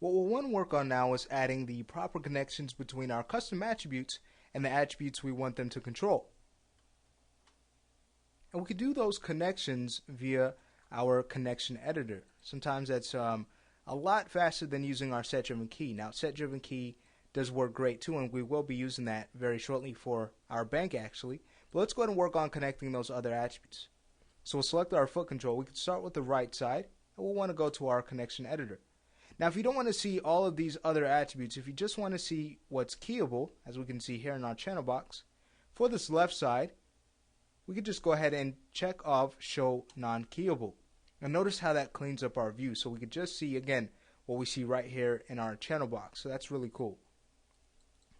What we'll want to work on now is adding the proper connections between our custom attributes and the attributes we want them to control. And we could do those connections via our connection editor. Sometimes that's a lot faster than using our set-driven key. Now, set-driven key does work great too, and we will be using that very shortly for our bank actually. But let's go ahead and work on connecting those other attributes. So we'll select our foot control. We can start with the right side, and we'll want to go to our connection editor. Now, if you don't want to see all of these other attributes, if you just want to see what's keyable, as we can see here in our channel box, for this left side, we could just go ahead and check off Show Non-Keyable. And notice how that cleans up our view. So we could just see, again, what we see right here in our channel box. So that's really cool.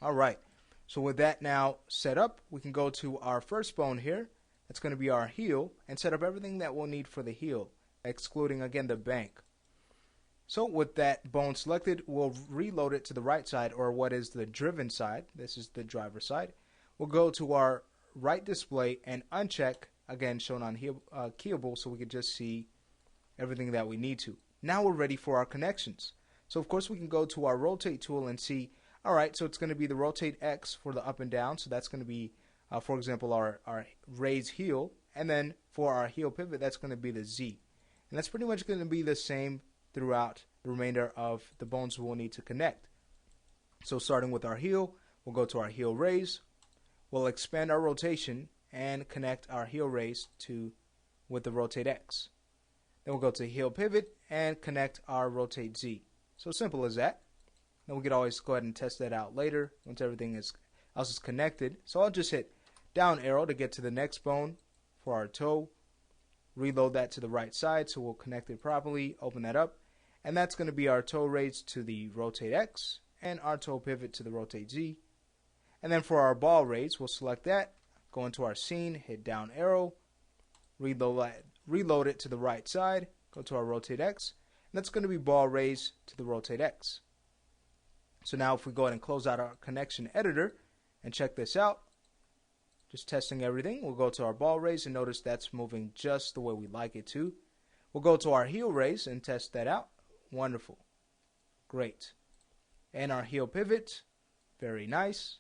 Alright, so with that now set up, we can go to our first bone here. That's going to be our heel, and set up everything that we'll need for the heel, excluding, again, the bank. So with that bone selected, we'll reload it to the right side, or what is the driven side. This is the driver side. We'll go to our right display and uncheck, again, shown on keyable, so we can just see everything that we need to. Now we're ready for our connections. So of course we can go to our rotate tool and see, alright, so it's going to be the rotate X for the up and down, so that's going to be, for example, our raise heel, and then for our heel pivot, that's going to be the Z. And that's pretty much going to be the same throughout the remainder of the bones we'll need to connect. So starting with our heel, we'll go to our heel raise, we'll expand our rotation and connect our heel raise with the rotate X. Then we'll go to heel pivot and connect our rotate Z. So simple as that. Then we could always go ahead and test that out later once everything else is connected. So I'll just hit down arrow to get to the next bone for our toe. Reload that to the right side so we'll connect it properly. Open that up. And that's going to be our toe raise to the rotate X and our toe pivot to the rotate Z. And then for our ball raise, we'll select that. Go into our scene, hit down arrow. Reload it to the right side. Go to our rotate X. And that's going to be ball raise to the rotate X. So now if we go ahead and close out our connection editor and check this out, just testing everything, we'll go to our ball raise and notice that's moving just the way we like it to. We'll go to our heel raise and test that out. Wonderful. Great. And our heel pivot, very nice.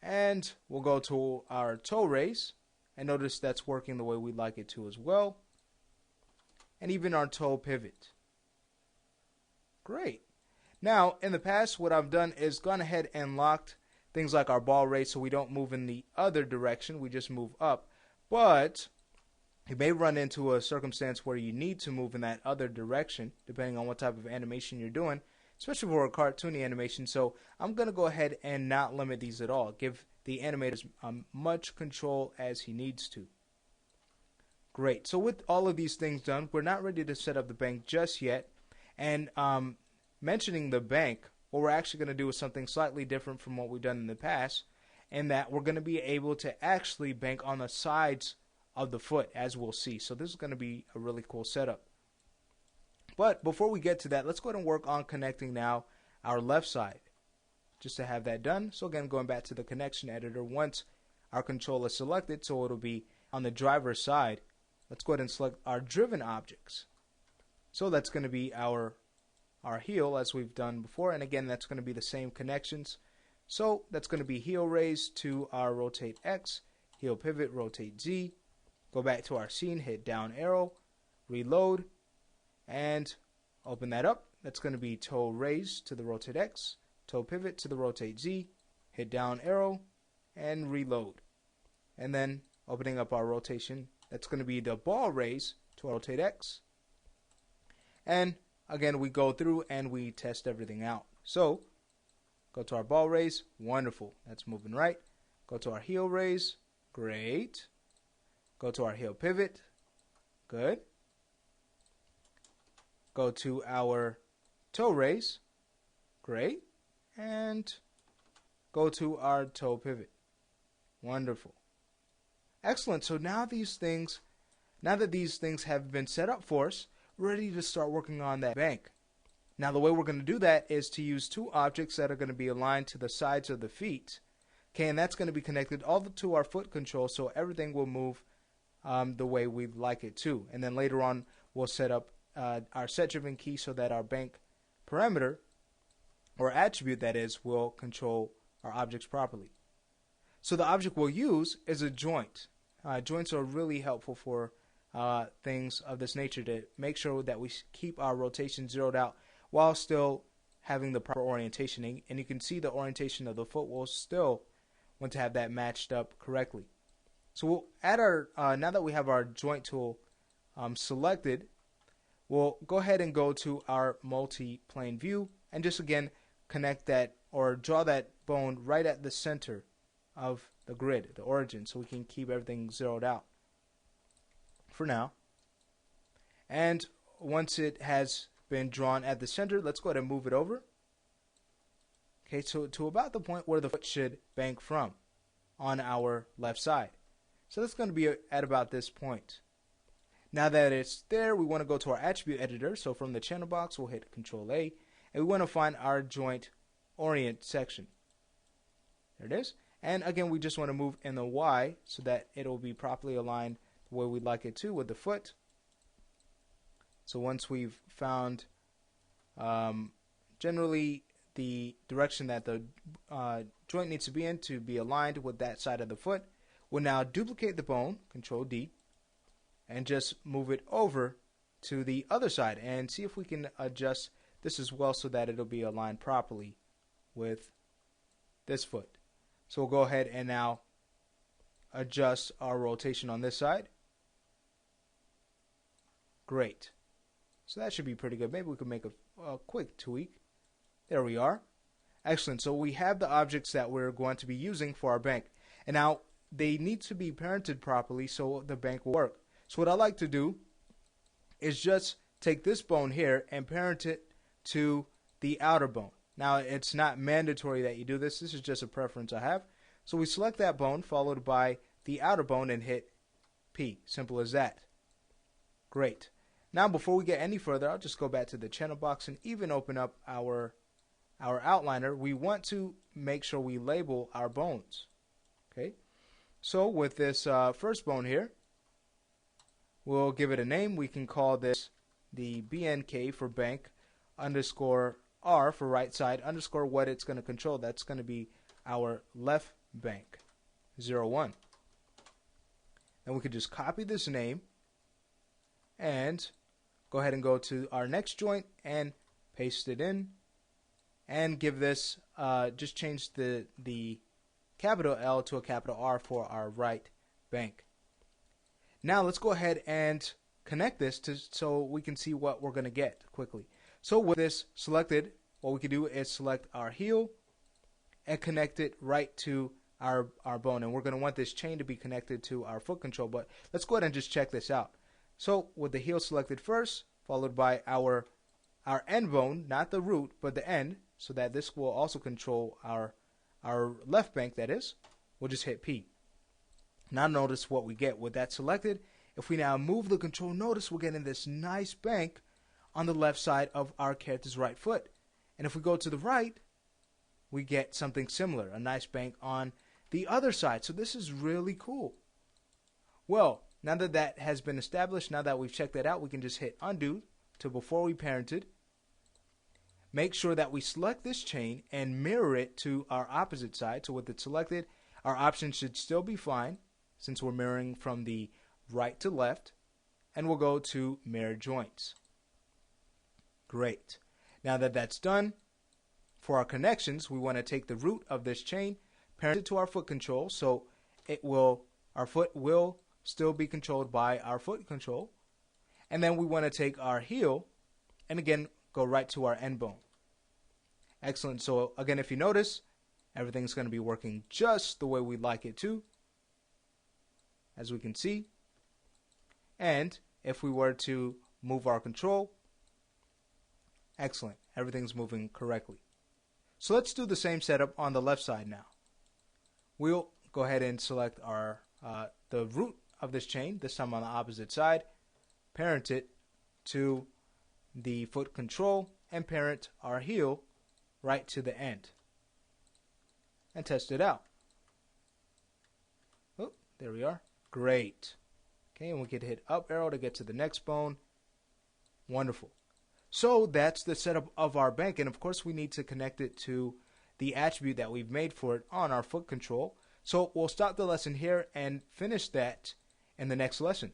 And we'll go to our toe raise and notice that's working the way we like it to as well. And even our toe pivot. Great. Now, in the past, what I've done is gone ahead and locked things like our ball raise so we don't move in the other direction, we just move up. But you may run into a circumstance where you need to move in that other direction, depending on what type of animation you're doing, especially for a cartoony animation. So I'm going to go ahead and not limit these at all. Give the animator as much control as he needs to. Great. So with all of these things done, we're not ready to set up the bank just yet. And mentioning the bank, what we're actually going to do is something slightly different from what we've done in the past, in that we're going to be able to actually bank on the sides of the foot, as we'll see. So this is going to be a really cool setup. But before we get to that, let's go ahead and work on connecting now our left side, just to have that done. So again, going back to the connection editor, once our control is selected, so it'll be on the driver's side, let's go ahead and select our driven objects. So that's going to be our heel, as we've done before, and again that's going to be the same connections. So that's going to be heel raise to our rotate X, heel pivot, rotate Z. Go back to our scene, hit down arrow, reload, and open that up. That's going to be toe raise to the rotate X, toe pivot to the rotate Z, hit down arrow, and reload. And then opening up our rotation, that's going to be the ball raise to our rotate X. And again, we go through and we test everything out. So go to our ball raise, wonderful, that's moving right. Go to our heel raise, great. Go to our heel pivot, good. Go to our toe raise, great. And go to our toe pivot, wonderful. Excellent. So now that these things have been set up for us, we're ready to start working on that bank. Now the way we're going to do that is to use two objects that are going to be aligned to the sides of the feet. Okay, and that's going to be connected all to our foot control, so everything will move the way we'd like it to. And then later on, we'll set up our set-driven key so that our bank parameter, or attribute that is, will control our objects properly. So the object we'll use is a joint. Joints are really helpful for things of this nature to make sure that we keep our rotation zeroed out while still having the proper orientation. And you can see the orientation of the foot will still want to have that matched up correctly. So we'll add our, now that we have our joint tool selected, we'll go ahead and go to our multi-plane view and just again connect that or draw that bone right at the center of the grid, the origin, so we can keep everything zeroed out for now. And once it has been drawn at the center, let's go ahead and move it over. Okay, so to about the point where the foot should bank from on our left side. So that's going to be at about this point. Now that it's there, we want to go to our attribute editor. So from the channel box, we'll hit Control A, and we want to find our joint orient section. There it is. And again, we just want to move in the Y so that it'll be properly aligned the way we'd like it to with the foot. So once we've found generally the direction that the joint needs to be aligned with that side of the foot, we'll now duplicate the bone, Control D, and just move it over to the other side and see if we can adjust this as well so that it'll be aligned properly with this foot. So we'll go ahead and now adjust our rotation on this side. Great. So that should be pretty good. Maybe we could make a quick tweak. There we are. Excellent. So we have the objects that we're going to be using for our bank. And now they need to be parented properly so the bank will work. So what I like to do is just take this bone here and parent it to the outer bone. Now, it's not mandatory that you do this. This is just a preference I have. So we select that bone followed by the outer bone and hit P. Simple as that. Great. Now, before we get any further, I'll just go back to the channel box and even open up our outliner. We want to make sure we label our bones. Okay. So with this first bone here, we'll give it a name. We can call this the BNK for bank underscore R for right side underscore what it's going to control. That's going to be our left bank, 01. And we could just copy this name and go ahead and go to our next joint and paste it in and give this, just change the capital L to a capital R for our right bank. Now let's go ahead and connect this so we can see what we're going to get quickly. So with this selected, what we can do is select our heel and connect it right to our bone. And we're going to want this chain to be connected to our foot control. But let's go ahead and just check this out. So with the heel selected first, followed by our end bone, not the root, but the end, so that this will also control our left bank, that is, we'll just hit P. Now notice what we get with that selected. If we now move the control, notice we're getting this nice bank on the left side of our character's right foot. And if we go to the right, we get something similar, a nice bank on the other side. So this is really cool. Well, now that that has been established, now that we've checked that out, we can just hit undo to before we parented. Make sure that we select this chain and mirror it to our opposite side. So with it selected, our options should still be fine since we're mirroring from the right to left. And we'll go to mirror joints. Great. Now that that's done, for our connections, we want to take the root of this chain, parent it to our foot control, so our foot will still be controlled by our foot control. And then we want to take our heel and again go right to our end bone. Excellent. So again, if you notice, everything's going to be working just the way we'd like it to, as we can see. And if we were to move our control, excellent, everything's moving correctly. So let's do the same setup on the left side now. We'll go ahead and select our the root of this chain, this time on the opposite side, parent it to the foot control, and parent our heel right to the end. And test it out. Oh, there we are. Great. Okay, and we could hit up arrow to get to the next bone. Wonderful. So that's the setup of our bank, and of course we need to connect it to the attribute that we've made for it on our foot control. So we'll stop the lesson here and finish that in the next lesson.